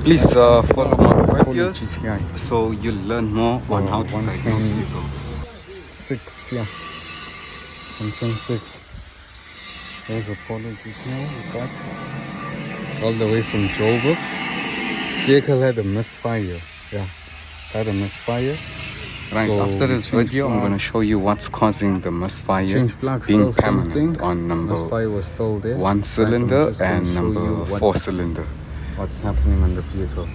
Please follow my Polo videos GTI. so you'll learn more on how to diagnose vehicles. 6, yeah. 1.6. There's a Polo GTI we got all the way from Joburg. Vehicle had a misfire. Yeah, had a misfire. Right, So after this video, I'm going to show you what's causing the misfire being permanent on number misfire was still there. 1 cylinder Right, so and number 4 cylinder. what's happening on the vehicle.